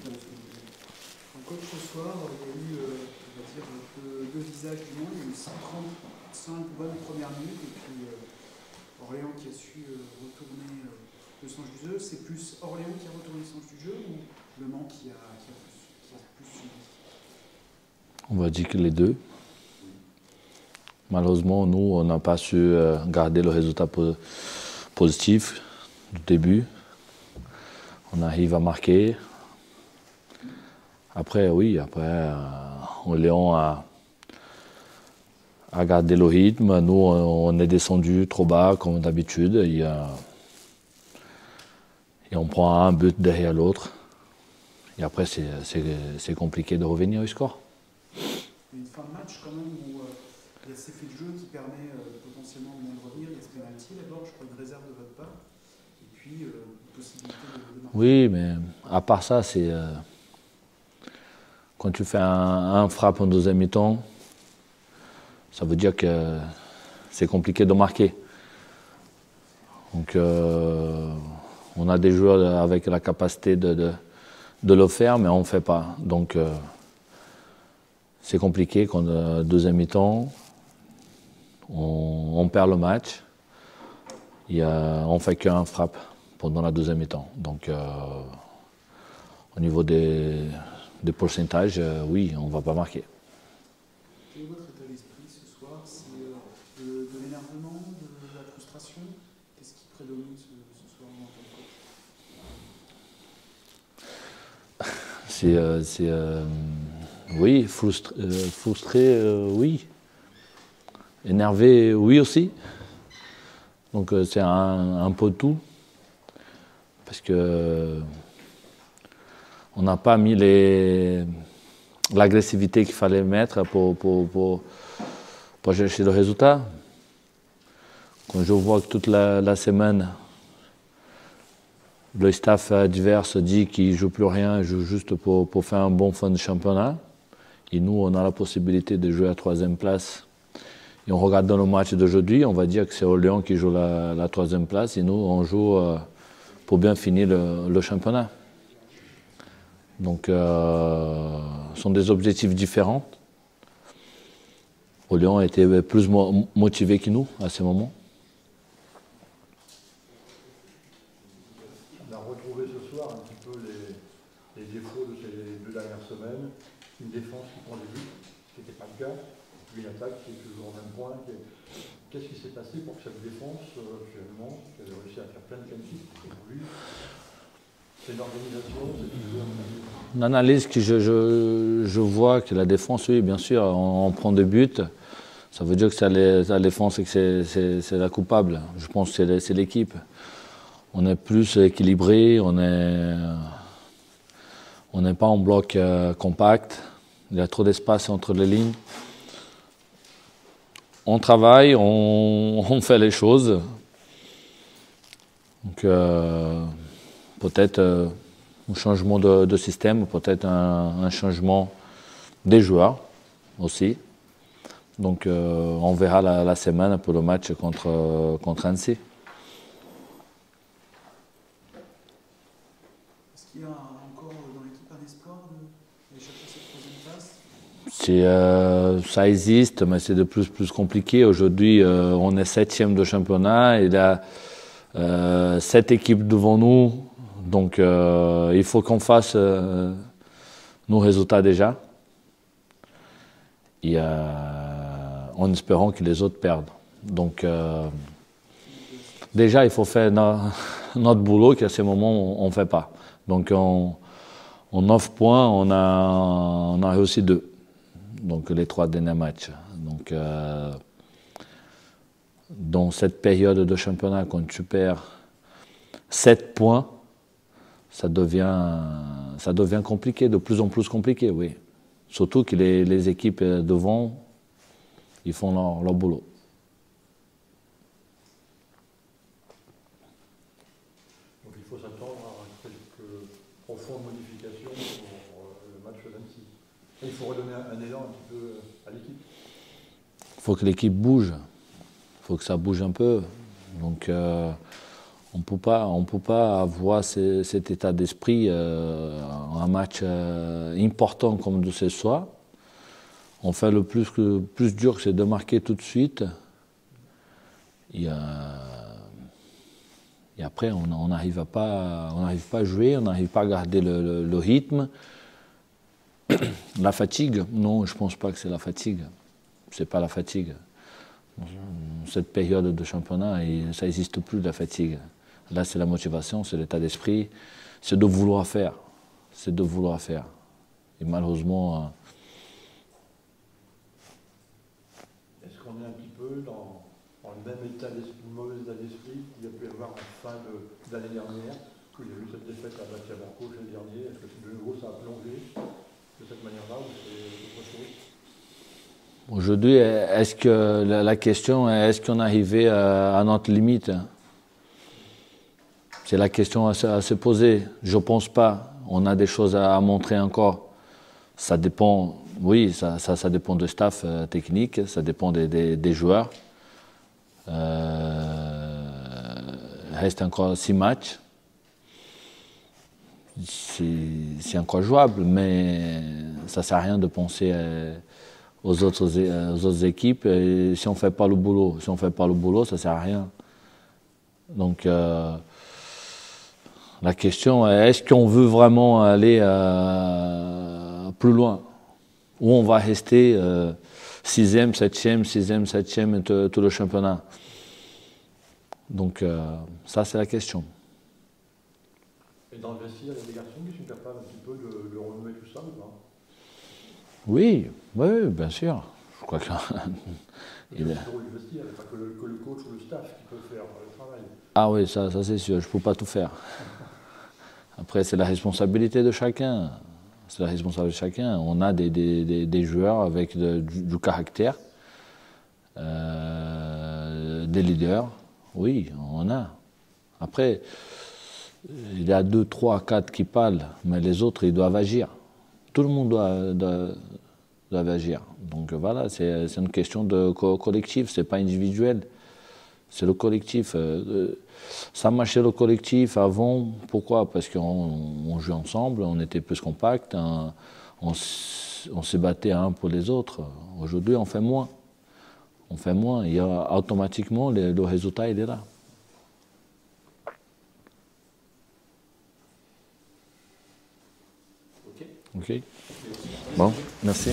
En coach ce soir, il y a eu, on va dire, deux visages du monde. Il y a eu 135 bonnes premières minutes et puis Orléans qui a su retourner le sens du jeu. C'est plus Orléans qui a retourné le sens du jeu ou Le Mans qui a plus suivi? On va dire que les deux. Malheureusement, nous, on n'a pas su garder le résultat positif du début. On arrive à marquer. Après, oui, Orléans a gardé le rythme. Nous, on est descendu trop bas, comme d'habitude. Et on prend un but derrière l'autre. Et après, c'est compliqué de revenir au score. Une fin de match, quand même, où il y a cet effet de jeu qui permet potentiellement de revenir. Il y a ce pénalty d'abord, je crois, une réserve de votre part. Et puis, possibilité de marquer. Oui, mais à part ça, c'est. Quand tu fais un frappe en deuxième mi-temps, ça veut dire que c'est compliqué de marquer. Donc, on a des joueurs avec la capacité de le faire, mais on ne fait pas. Donc, c'est compliqué quand deuxième mi-temps, on perd le match. On ne fait qu'un frappe pendant la deuxième mi-temps. Donc, au niveau des pourcentages, oui, on ne va pas marquer. Quel est votre état d'esprit ce soir? C'est de l'énervement, de la frustration? Qu'est-ce qui prédomine ce soir en tant que coach? Oui, frustré, oui. Énervé, oui aussi. Donc c'est un peu tout. Parce que on n'a pas mis l'agressivité qu'il fallait mettre pour chercher le résultat. Quand je vois que toute la semaine, le staff adverse dit qu'il ne joue plus rien, il joue juste pour faire un bon fin de championnat. Et nous, on a la possibilité de jouer à troisième place. Et on regarde dans le match d'aujourd'hui, on va dire que c'est Orléans qui joue la troisième place et nous, on joue pour bien finir le championnat. Donc, ce sont des objectifs différents. Orléans était plus motivé que nous à ce moment. On a retrouvé ce soir un petit peu les défauts de ces 2 dernières semaines. Une défense qui prend des buts, ce n'était pas le cas. Puis une attaque qui est toujours au même point. Qu'est-ce qui s'est passé pour que cette défense, finalement, qui avait réussi à faire plein de qualités, c'est une organisation, c'est toujours une analyse que je vois que la défense, oui, bien sûr, on prend des buts. Ça veut dire que c'est la défense et que c'est la coupable. Je pense que c'est l'équipe. On est plus équilibré, on n'est pas en bloc compact. Il y a trop d'espace entre les lignes. On travaille, on fait les choses. Donc, peut-être un changement de système, peut-être un changement des joueurs aussi. Donc, on verra la semaine pour le match contre Annecy. Est-ce qu'il y a encore dans l'équipe un espoir d'aller chercher cette troisième place? Ça existe, mais c'est de plus en plus compliqué. Aujourd'hui, on est 7e de championnat. Il y a 7 équipes devant nous. Donc, il faut qu'on fasse nos résultats déjà. Et, en espérant que les autres perdent. Donc, déjà, il faut faire notre boulot qu'à ce moment, on ne fait pas. Donc, en 9 points, on a réussi 2. Donc, les 3 derniers matchs. Donc, dans cette période de championnat, quand tu perds 7 points, ça devient compliqué, de plus en plus compliqué, oui. Surtout que les équipes devant, ils font leur boulot. Donc il faut s'attendre à quelques profondes modifications pour le match d'Annecy. Il faut redonner un élan un petit peu à l'équipe. Il faut que l'équipe bouge. Il faut que ça bouge un peu. Donc On ne peut pas avoir cet état d'esprit un match important comme de ce soir. On fait le plus dur, c'est de marquer tout de suite. Et après, on n'arrive pas à jouer, on n'arrive pas à garder le rythme. La fatigue, non, je ne pense pas que c'est la fatigue. Ce n'est pas la fatigue. Cette période de championnat, ça n'existe plus, la fatigue. Là, c'est la motivation, c'est l'état d'esprit, c'est de vouloir faire. C'est de vouloir faire. Et malheureusement... Est-ce qu'on est un petit peu dans le même état d'esprit, mauvais état d'esprit qu'il y a pu y avoir en fin d'année dernière, où il y a eu cette défaite à Batiamarco l'année dernière? Est-ce que de nouveau ça a plongé de cette manière-là ou c'est autre chose? Aujourd'hui, est-ce que la question est est-ce qu'on est arrivé à notre limite? C'est la question à se poser. Je ne pense pas. On a des choses à montrer encore. Ça dépend, oui, ça dépend du staff technique, ça dépend des joueurs. Il reste encore 6 matchs. C'est encore jouable, mais ça ne sert à rien de penser aux autres équipes. Et si on ne fait pas le boulot, ça ne sert à rien. Donc, la question est, est-ce qu'on veut vraiment aller plus loin? Ou on va rester 6e, 7e tout le championnat? Donc ça, c'est la question. Et dans le vestiaire, il y a des garçons qui sont capables un petit peu de renommer tout ça ou pas? Oui, bien sûr. Je crois que... C'est le rôle du vestiaire, il n'y a pas que le coach ou le staff qui peut faire le travail. Ah oui, ça c'est sûr, je ne peux pas tout faire. Après, c'est la responsabilité de chacun. C'est la responsabilité de chacun. On a des joueurs avec du caractère, des leaders. Oui, on a. Après, il y a 2, 3, 4 qui parlent, mais les autres, ils doivent agir. Tout le monde doit agir. Donc voilà, c'est une question de collectif, ce n'est pas individuel. C'est le collectif. Ça marchait le collectif avant. Pourquoi? Parce qu'on jouait ensemble, on était plus compact, on se battait un pour les autres. Aujourd'hui, on fait moins. On fait moins. Et automatiquement, le résultat, il est là. OK. Bon, merci.